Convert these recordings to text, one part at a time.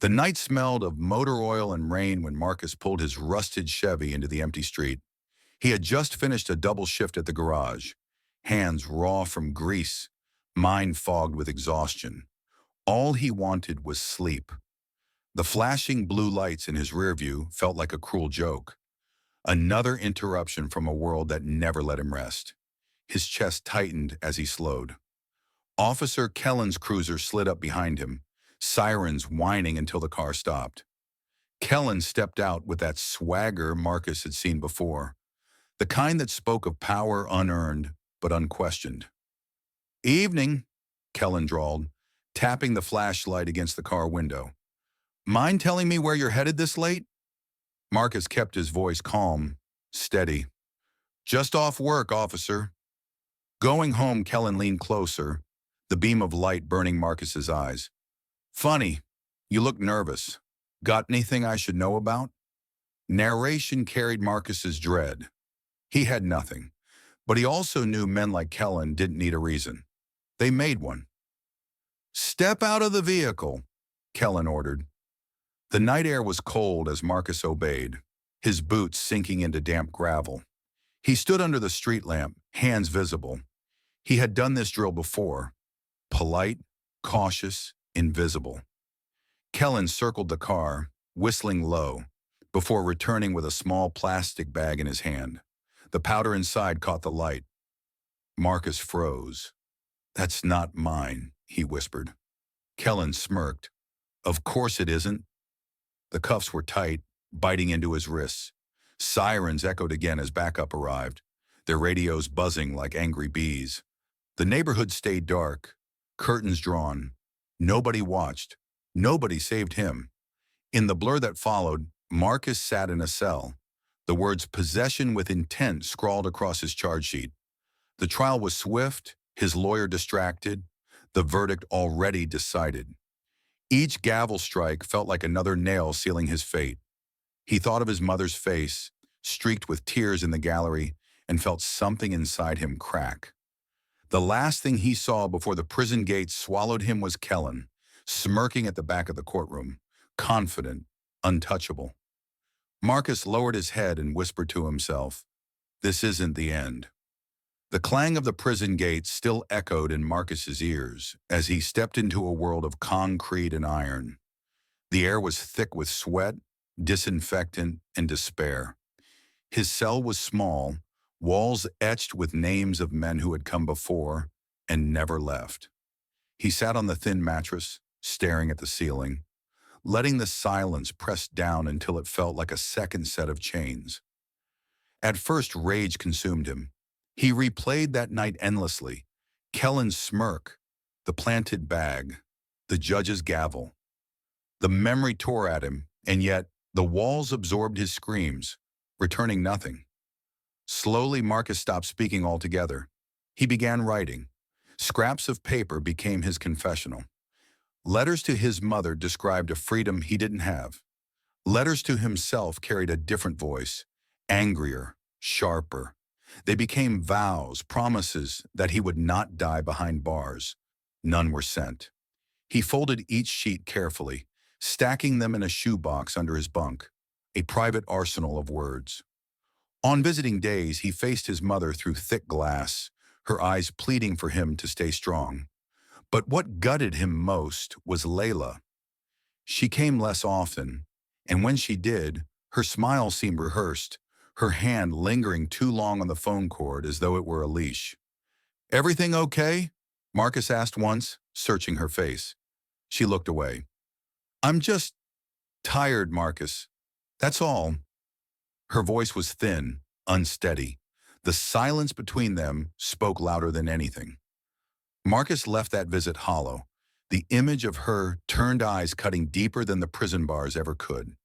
The night smelled of motor oil and rain when Marcus pulled his rusted Chevy into the empty street. He had just finished a double shift at the garage, hands raw from grease, mind fogged with exhaustion. All he wanted was sleep. The flashing blue lights in his rearview felt like a cruel joke. Another interruption from a world that never let him rest. His chest tightened as he slowed. Officer Kellen's cruiser slid up behind him, sirens whining until the car stopped. Kellen stepped out with that swagger Marcus had seen before, the kind that spoke of power unearned but unquestioned. "Evening," Kellen drawled, tapping the flashlight against the car window. "Mind telling me where you're headed this late?" Marcus kept his voice calm, steady. "Just off work, officer." Going home, Kellen leaned closer, the beam of light burning Marcus's eyes. "Funny, you look nervous. Got anything I should know about?" Narration carried Marcus's dread. He had nothing, but he also knew men like Kellen didn't need a reason. They made one. "Step out of the vehicle," Kellen ordered. The night air was cold as Marcus obeyed, his boots sinking into damp gravel. He stood under the street lamp, hands visible. He had done this drill before. Polite, cautious, invisible. Kellen circled the car, whistling low, before returning with a small plastic bag in his hand. The powder inside caught the light. Marcus froze. "That's not mine," he whispered. Kellen smirked. "Of course it isn't." The cuffs were tight, biting into his wrists. Sirens echoed again as backup arrived, their radios buzzing like angry bees. The neighborhood stayed dark, curtains drawn. Nobody watched. Nobody saved him. In the blur that followed, Marcus sat in a cell, the words "possession with intent" scrawled across his charge sheet. The trial was swift, his lawyer distracted, the verdict already decided. Each gavel strike felt like another nail sealing his fate. He thought of his mother's face, streaked with tears in the gallery, and felt something inside him crack. The last thing he saw before the prison gates swallowed him was Kellen, smirking at the back of the courtroom, confident, untouchable. Marcus lowered his head and whispered to himself, "This isn't the end." The clang of the prison gates still echoed in Marcus's ears as he stepped into a world of concrete and iron. The air was thick with sweat, disinfectant, and despair. His cell was small, walls etched with names of men who had come before and never left. He sat on the thin mattress, staring at the ceiling, letting the silence press down until it felt like a second set of chains. At first, rage consumed him. He replayed that night endlessly. Kellen's smirk, the planted bag, the judge's gavel. The memory tore at him, and yet the walls absorbed his screams, returning nothing. Slowly, Marcus stopped speaking altogether. He began writing. Scraps of paper became his confessional. Letters to his mother described a freedom he didn't have. Letters to himself carried a different voice, angrier, sharper. They became vows, promises that he would not die behind bars. None were sent. He folded each sheet carefully, stacking them in a shoebox under his bunk, a private arsenal of words. On visiting days, he faced his mother through thick glass, her eyes pleading for him to stay strong. But what gutted him most was Layla. She came less often, and when she did, her smile seemed rehearsed, her hand lingering too long on the phone cord as though it were a leash. "Everything okay?" Marcus asked once, searching her face. She looked away. "I'm just tired, Marcus. That's all." Her voice was thin, unsteady. The silence between them spoke louder than anything. Marcus left that visit hollow, the image of her turned eyes cutting deeper than the prison bars ever could.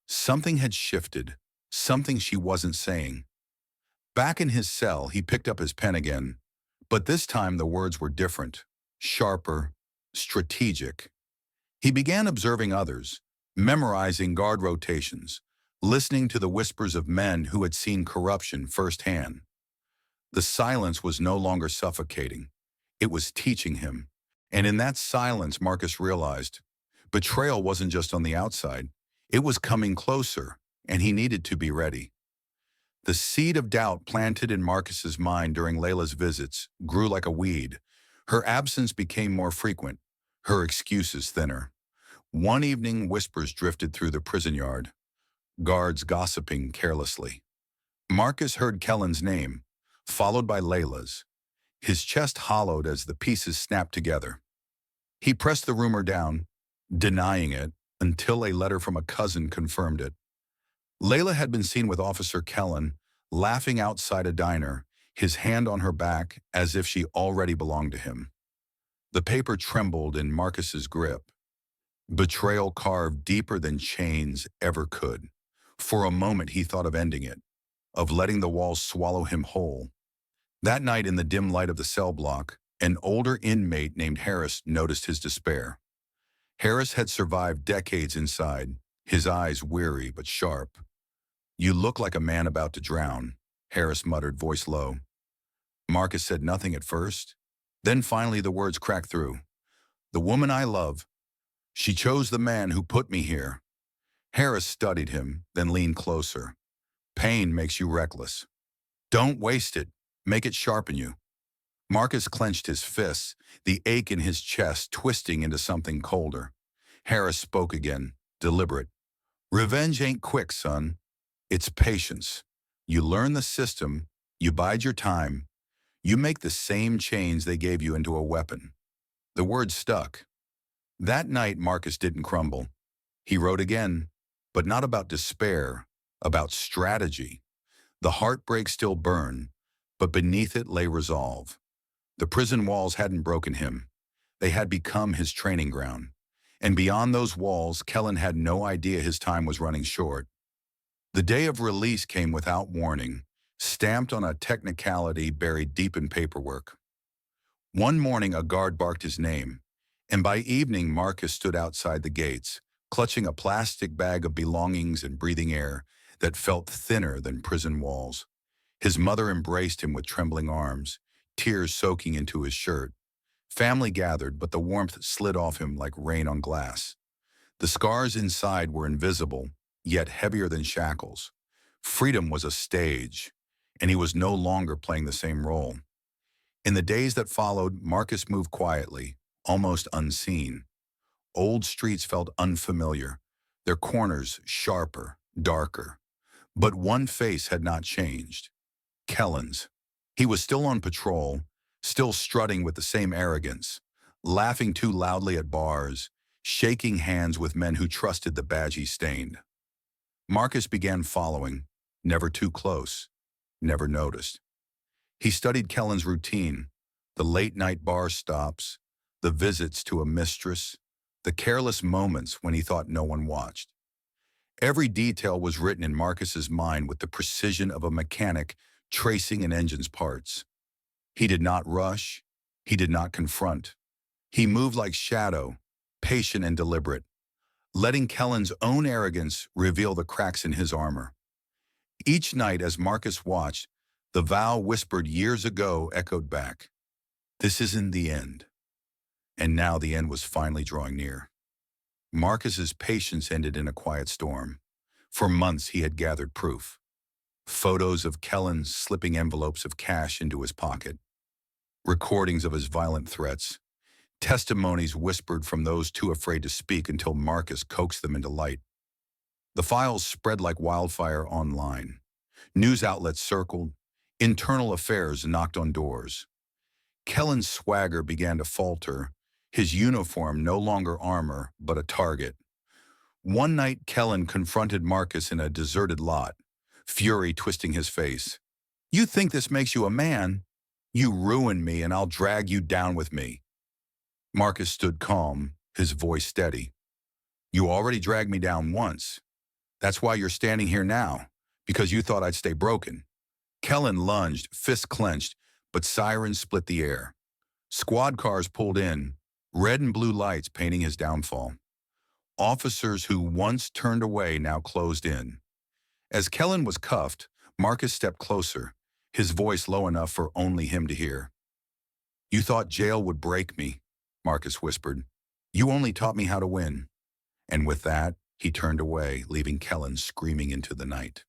Something had shifted, something she wasn't saying. Back in his cell, he picked up his pen again, but this time the words were different, sharper, strategic. He began observing others, memorizing guard rotations, listening to the whispers of men who had seen corruption firsthand. The silence was no longer suffocating. It was teaching him. And in that silence, Marcus realized, Betrayal wasn't just on the outside. It was coming closer, and he needed to be ready. The seed of doubt planted in Marcus's mind during Layla's visits grew like a weed. Her absence became more frequent, her excuses thinner. One evening, whispers drifted through the prison yard, guards gossiping carelessly. Marcus heard Kellen's name, followed by Layla's. His chest hollowed as the pieces snapped together. He pressed the rumor down, denying it, until a letter from a cousin confirmed it. Layla had been seen with Officer Kellen, laughing outside a diner, his hand on her back as if she already belonged to him. The paper trembled in Marcus's grip. Betrayal carved deeper than chains ever could. For a moment he thought of ending it, of letting the walls swallow him whole. That night in the dim light of the cell block, an older inmate named Harris noticed his despair. Harris had survived decades inside, his eyes weary but sharp. "You look like a man about to drown," Harris muttered, voice low. Marcus said nothing at first. Then finally the words cracked through. "The woman I love, she chose the man who put me here." Harris studied him, then leaned closer. "Pain makes you reckless. Don't waste it. Make it sharpen you." Marcus clenched his fists, the ache in his chest twisting into something colder. Harris spoke again, deliberate. "Revenge ain't quick, son. It's patience. You learn the system, you bide your time, you make the same change they gave you into a weapon." The words stuck. That night, Marcus didn't crumble. He wrote again, but not about despair, about strategy. The heartbreak still burned, but beneath it lay resolve. The prison walls hadn't broken him. They had become his training ground. And beyond those walls, Kellen had no idea his time was running short. The day of release came without warning, stamped on a technicality buried deep in paperwork. One morning, a guard barked his name, and by evening, Marcus stood outside the gates, clutching a plastic bag of belongings and breathing air that felt thinner than prison walls. His mother embraced him with trembling arms, tears soaking into his shirt. Family gathered, but the warmth slid off him like rain on glass. The scars inside were invisible, yet heavier than shackles. Freedom was a stage, and he was no longer playing the same role. In the days that followed, Marcus moved quietly, almost unseen. Old streets felt unfamiliar, their corners sharper, darker. But one face had not changed. Kellen's. He was still on patrol, still strutting with the same arrogance, laughing too loudly at bars, shaking hands with men who trusted the badge he stained. Marcus began following, never too close, never noticed. He studied Kellen's routine, the late-night bar stops, the visits to a mistress, the careless moments when he thought no one watched. Every detail was written in Marcus's mind with the precision of a mechanic tracing an engine's parts. He did not rush. He did not confront. He moved like shadow, patient and deliberate, letting Kellen's own arrogance reveal the cracks in his armor. Each night as Marcus watched, the vow whispered years ago echoed back. This isn't the end. And now the end was finally drawing near. Marcus's patience ended in a quiet storm. For months he had gathered proof. Photos of Kellen slipping envelopes of cash into his pocket. Recordings of his violent threats. Testimonies whispered from those too afraid to speak until Marcus coaxed them into light. The files spread like wildfire online. News outlets circled. Internal affairs knocked on doors. Kellen's swagger began to falter, his uniform no longer armor, but a target. One night, Kellen confronted Marcus in a deserted lot, fury twisting his face. "You think this makes you a man? You ruin me and I'll drag you down with me." Marcus stood calm, his voice steady. "You already dragged me down once. That's why you're standing here now, because you thought I'd stay broken." Kellen lunged, fists clenched, but sirens split the air. Squad cars pulled in, red and blue lights painting his downfall. Officers who once turned away now closed in. As Kellen was cuffed, Marcus stepped closer, his voice low enough for only him to hear. "You thought jail would break me," Marcus whispered. "You only taught me how to win." And with that, he turned away, leaving Kellen screaming into the night.